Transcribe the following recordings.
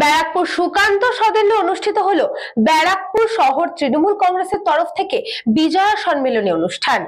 ব্যারাকপুর সুকান্ত সদনে অনুষ্ঠিত হলো ব্যারাকপুর শহর তৃণমূল কংগ্রেসের তরফ থেকে বিজয়া সম্মেলনী অনুষ্ঠান।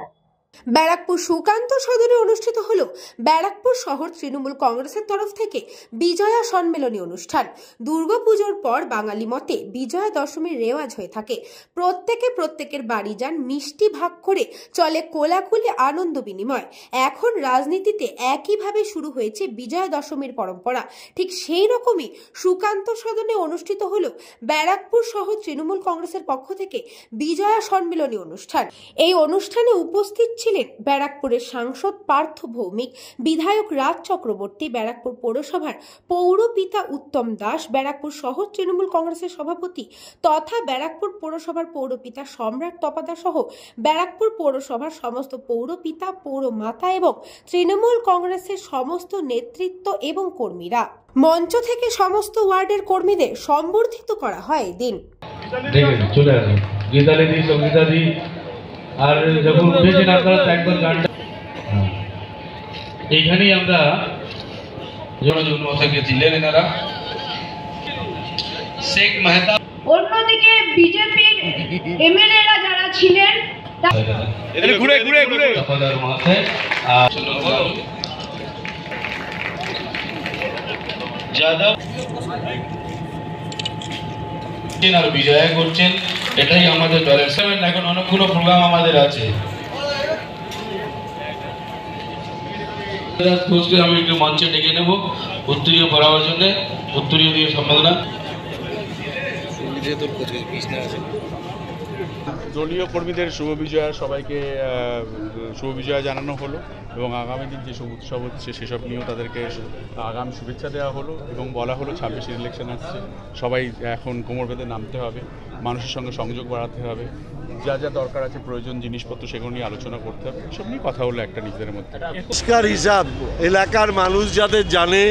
ব্যারাকপুর সুকান্ত সদনে অনুষ্ঠিত হলো ব্যারাকপুর শহর তৃণমূল কংগ্রেসের তরফ থেকে বিজয়া সম্মেলনী অনুষ্ঠান। দুর্গাপুজোর পর বাঙালি মতে বিজয়া দশমীর রেওয়াজ হয়ে থাকে। প্রত্যেকের বাড়ি যান, মিষ্টি ভাগ করে চলে কোলাকুলি আনন্দ বিনিময়। এখন রাজনীতিতে একইভাবে শুরু হয়েছে বিজয়া দশমীর পরম্পরা। ঠিক সেই রকমই সুকান্ত সদনে অনুষ্ঠিত হলো ব্যারাকপুর শহর তৃণমূল কংগ্রেসের পক্ষ থেকে বিজয়া সম্মেলনী অনুষ্ঠান। এই অনুষ্ঠানে উপস্থিত ছিলেন ব্যারাকপুরের সাংসদ পার্থ ভৌমিক, বিধায়ক রাজ চক্রবর্তী, ব্যারাকপুর পৌরসভার পৌরপিতা উত্তম দাস, ব্যারাকপুর শহর তৃণমূল কংগ্রেসের সভাপতি তথা ব্যারাকপুর পৌরসভার পৌরপিতা সম্রাট তপাদা সহ ব্যারাকপুর পৌরসভার সমস্ত পৌরপিতা, পৌরমাতা এবং তৃণমূল কংগ্রেসের সমস্ত নেতৃত্ব এবং কর্মীরা। মঞ্চ থেকে সমস্ত ওয়ার্ডের কর্মীদের সম্বর্ধিত করা হয় এদিন। আর যখন উঠেছেন আপনারা একবার গানটা এইখানেই আমরা ছিলেন এনারা শেখ মেহতা, অন্যদিকে বিজেপির এমএলএরা যারা ছিলেন ঘুরে ঘুরে ঘুরে মাথায় যাদব আর বিজয়া করছেন, এটাই আমাদের দলের। এখন অনেকগুলো প্রোগ্রাম আমাদের আছে। আমি একটু মঞ্চে ডেকে নেব উত্তরীয় পড়াবার জন্য, উত্তরীয় দিয়ে সম্পাদনা। দলীয় কর্মীদের শুভ বিজয়া, সবাইকে শুভ বিজয়া জানানো হলো এবং আগামী দিন যেসব উৎসব হচ্ছে সেসব নিয়েও তাদেরকে আগামী শুভেচ্ছা দেওয়া হলো এবং বলা হলো 26 ইলেকশন আসছে, সবাই এখন কোমর বেঁধে নামতে হবে, মানুষের সঙ্গে সংযোগ বাড়াতে হবে, যা যা দরকার আছে প্রয়োজন জিনিসপত্র সেগুলো নিয়ে আলোচনা করতে হবে। সব নিয়ে কথা হলো একটা নিজেদের মধ্যে। পরিষ্কার হিসাব এলাকার মানুষ যাদের জানে,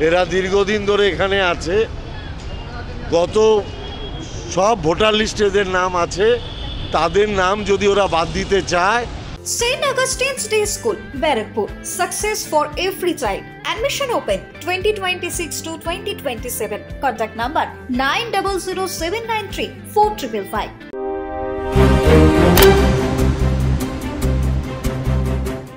এরা দীর্ঘদিন ধরে এখানে আছে, গত সব ভোটার লিস্টে এদের নাম আছে, তাদের নাম যদি ওরা বাদ দিতে চায়। St. Augustine's Day School, Barakpur. Success for every child. Admission open 2026 to 2027. Contact number 900793 4555.